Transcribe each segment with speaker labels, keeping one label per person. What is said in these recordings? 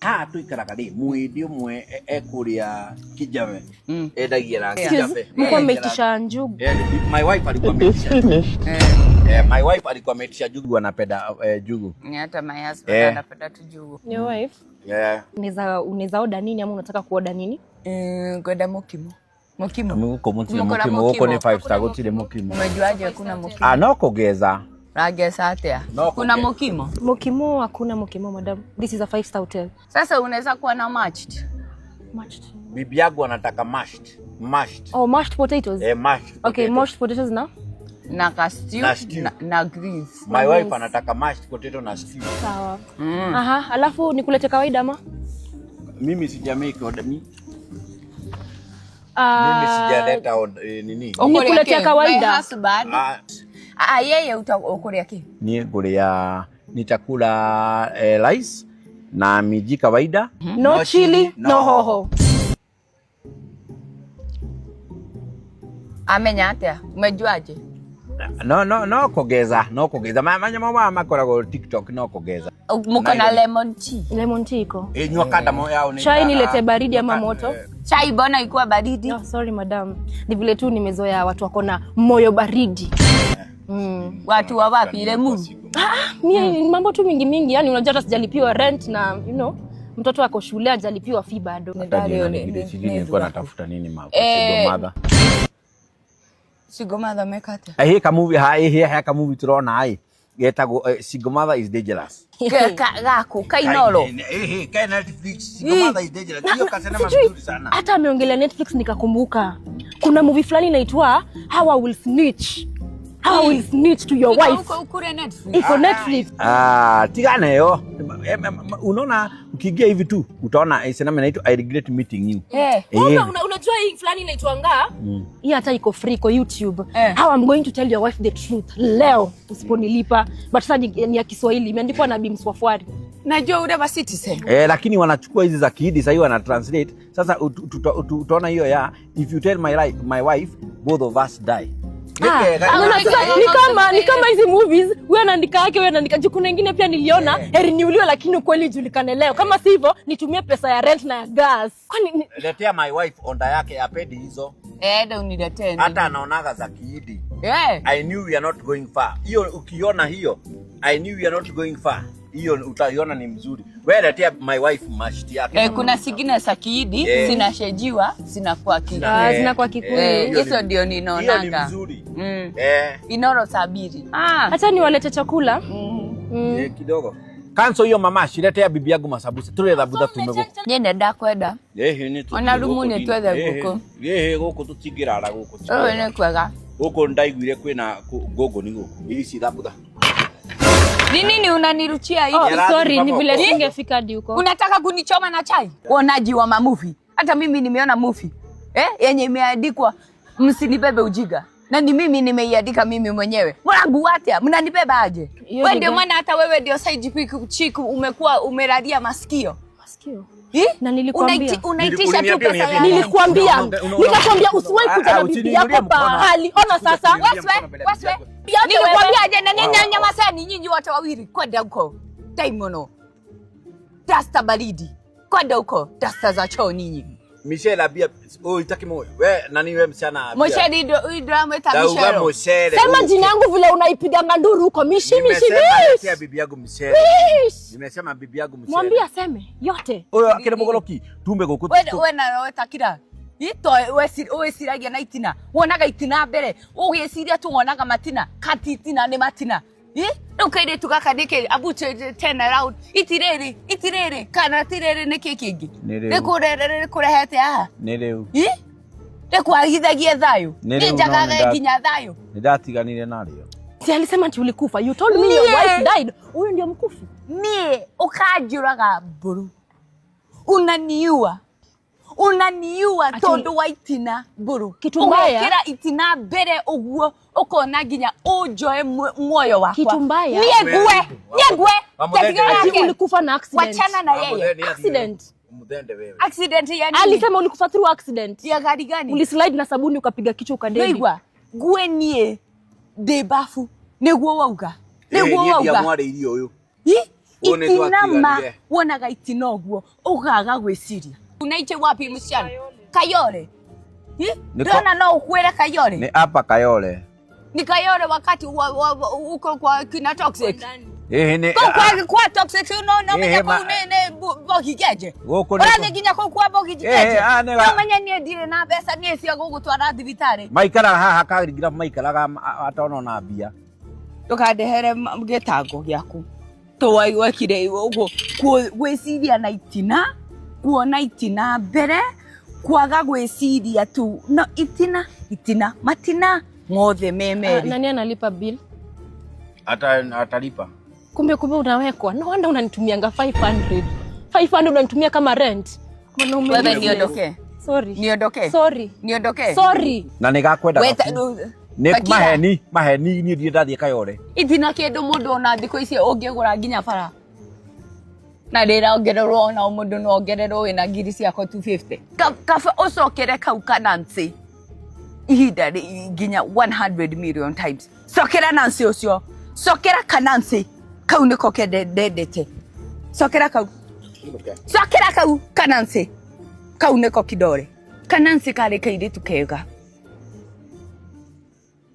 Speaker 1: ha tuikaraga ri muidi umwe ekuria Kijabe edagia na Kijabe
Speaker 2: mko mmetisha njugu.
Speaker 1: My wife alikuwa ametisha my wife alikuwa ametisha jugu, anapenda jugu.
Speaker 3: Ni hata my husband anapenda tu jugu.
Speaker 2: Your wife? Unaweza order nini ama unataka kuorder nini?
Speaker 3: Kwenda mokimo. Mokimo
Speaker 1: huko ni 5 star gotire mokimo.
Speaker 3: Umejuaje hakuna mokimo?
Speaker 1: No kugeza.
Speaker 3: Rageza atia. Kuna mokimo?
Speaker 2: Mokimo hakuna mokimo madam. This is a 5 star hotel.
Speaker 3: Sasa unaweza kuwa na mashed.
Speaker 1: Bibi yangu anataka mashed.
Speaker 2: Oh, mashed potatoes.
Speaker 1: Mashed.
Speaker 2: Okay, mashed potatoes na
Speaker 3: stew na greens.
Speaker 1: My wife anataka mashed potato na stew.
Speaker 2: Sawa. Aha, alafu nikulete kawaida ama?
Speaker 1: Mimi sijamake order mimi sijaleta nini.
Speaker 2: Nikulete kawaida.
Speaker 3: Yeye utakulia kipi?
Speaker 1: Nitakula rice na miji kawaida.
Speaker 2: No chili, no hoho.
Speaker 3: Amenya atia? Umejuaje?
Speaker 1: No kugeza. Mama makorago TikTok no kugeza.
Speaker 3: Muko na lemon tea.
Speaker 2: Lemon tea iko.
Speaker 1: Nywa kada mo yao ni.
Speaker 2: Chai nilete baridi ama moto?
Speaker 3: Chai bona ikuwa baridi.
Speaker 2: No, sorry madam. Ni vile tu nimezoea watu wako na moyo baridi.
Speaker 3: Watu wa wapi ile Mungu?
Speaker 2: Mimi mambo tu mingi yani unajua hata sijalipiwa rent na mtoto wako shule hajalipiwa fee bado.
Speaker 1: Nilikuwa natafuta nini mama?
Speaker 3: Sigomada mekata.
Speaker 1: Ka movie turona getago Sigomada is dangerous.
Speaker 3: Gako kainolo.
Speaker 1: Ka Netflix Sigomada is dangerous. Hiyo kasema mzuri sana.
Speaker 2: Hata ameongelea Netflix nikakumbuka. Kuna movie fulani inaitwa How I Will Snitch. How I Will Snitch to Your Wife.
Speaker 3: Uko Netflix.
Speaker 2: Iko Netflix.
Speaker 1: Tigana yo. Unaona ukiingia hivi tu utaona sinema inaitwa I Regret Meeting You.
Speaker 2: Unajua hii fulani inaitwa hii hata iko free kwa YouTube. How I'm going to tell your wife the truth. Leo usiponilipa. But sasa ni ya Kiswahili imeandikwa na Bims Wafwari.
Speaker 3: Najua Udaba Citizen.
Speaker 1: Lakini wanachukua hizi za Kihindi sasa hiyo wana translate. Sasa utaona hiyo ya if you tell my wife both of us die.
Speaker 2: Ni kama hizi movies wewe anaandika yake wewe anaandika kuna nyingine pia niliona niuliwe lakini ukweli julikane leo kama si hivyo nitumie pesa ya rent na ya gas. Kwani
Speaker 1: letea my wife onda yake ya pedi hizo
Speaker 3: ndio uniletee
Speaker 1: hata anaonaga za Kihindi. I knew we are not going far. Hiyo ukiona hiyo I knew we are not going far. Hiyo utaiona ni mzuri. Wewe letea my wife mashiti yake.
Speaker 3: Kuna sigina za Kihindi zinashejiwa zinakuwa Kikuyu.
Speaker 2: Zinakuwa Kikuyu.
Speaker 3: Hizo ndio ninaonanga.
Speaker 1: Hiyo ni mzuri.
Speaker 3: Inoro sabiri.
Speaker 2: Acha niwalete chakula.
Speaker 1: Kidogo. Kanso hiyo mama shiletea bibi yangu masabusa. Tule dhabuda tumego.
Speaker 3: Nyende ndakwenda.
Speaker 1: Ni tu.
Speaker 3: Ona rumuni twethe guko.
Speaker 1: Guko tutigirara guko.
Speaker 3: Ne kwega.
Speaker 1: Guko ndaiguire kwina gogo ni guko. Isi dhabuda.
Speaker 3: Nini unaniruchia hivi?
Speaker 2: Sorry, ni vile singefika hadi huko.
Speaker 3: Unataka kunichoma na chai? Uonaji wa mamuvi. Hata mimi nimeona movie. Yenye imeandikwa msinibebe ujiga. Na ni mimi nimeiandika mimi mwenyewe. Mwanangu watia, mnanibeba aje? Wewe ndio maana hata wewe ndio side chick umekuwa umeradia masikio.
Speaker 2: Na nilikwambia.
Speaker 3: Unaitisha tu pesa yako.
Speaker 2: Nilikwambia. Nikakwambia usiwahi kuja na bibi yako pahali. Ona sasa.
Speaker 3: Waswe. Nilikwambia aje na nyanya masani nyinyi wote wawili kwenda huko. Daimono. Dasta baridi. Kwenda huko. Dasta za choo nyinyi.
Speaker 1: Michelle abia itaki moyo. Wewe nani wewe msichana abia?
Speaker 3: Michelle hii drama ita Michelle.
Speaker 2: Sema jina yangu vile unaipiga nganduru huko Michelle.
Speaker 1: Nimesema bibi yangu Michelle. Nimesema bibi yangu Michelle.
Speaker 2: Mwambie aseme yote.
Speaker 1: Oyo akire mogoloki tumbe gokutu.
Speaker 3: Wewe na wewe takira. Ito wewe siragia na itina. Wonaga itina mbere. Ugiciria tu wonaga matina. Kati itina ni matina. Ukaire tukakadike abuche tena round. Itirere kana tirere ne kekingi. Ne kurehete aha.
Speaker 1: Ne reu.
Speaker 3: Ne kwagithagia thayo. Ne njagaga nginya thayo.
Speaker 1: Ndatiganire nario.
Speaker 2: Si alisema ati ulikufa. You told me your wife died. Huyo ndio mkufi.
Speaker 3: Nie ukajuraga buru. Unaniua tondu wa itina buru.
Speaker 2: Kitu mbaya.
Speaker 3: Ukira itina mbere uguo ukona nginya ujoe moyo wakwa.
Speaker 2: Kitu mbaya.
Speaker 3: Niegwe.
Speaker 2: Ati ulikufa na accident.
Speaker 3: Wachana na yeye.
Speaker 2: Accident.
Speaker 1: Mudende wewe.
Speaker 3: Accident ya nini?
Speaker 2: Alisema ulikufa through accident.
Speaker 3: Ya gari gani?
Speaker 2: Ulislide na sabuni ukapiga kichwa ukadedi.
Speaker 3: Weigwa. Gwe nie de bafu. Neguo wauga. Neguo wauga.
Speaker 1: Ni dia mware irio uyu.
Speaker 3: itinama wonaga itina ũguo ũgaga gwĩciria unaiche wapi msichana Kayole ndona no ukwele Kayole
Speaker 1: ni hapa Kayole
Speaker 3: ni Kayole wakati uko kwa kina toxic
Speaker 1: ni
Speaker 3: kwa toxic no menya ko ne bogigeje ora nginya ko kwa bogigeje no menya ni ndire na pesa ni cia gugutwara thibitari
Speaker 1: maikara haha kagira maikaraga atono na mbia
Speaker 3: ndukandehere gitango giaku tuwaigwekire uguo gwiciria na itina kuona itina mbere kwaga gwiciria tu no itina matina ngothe memeri
Speaker 2: nani analipa bill
Speaker 1: atalipa
Speaker 2: kumbe unawekwa no wanda unanitumianga 500 unanitumia kama rent mwanaume
Speaker 3: wewe niondoke sorry
Speaker 1: na nigakwenda ni maheni ni ndie ndathie Kayole
Speaker 3: itina kindu mundu ona thiko ici ungigura nginya bara na ndira ongererwo na mundu no ongererwo wina ngiri ciako 250 kafa ucokere kau Nancy ihinda nginya 100 million times sokera Nancy ucio sokera Nancy kau niko kendete sokera kau Nancy kau niko kidore Nancy kare kaire tukega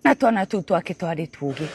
Speaker 3: na twana tu twake twari tuge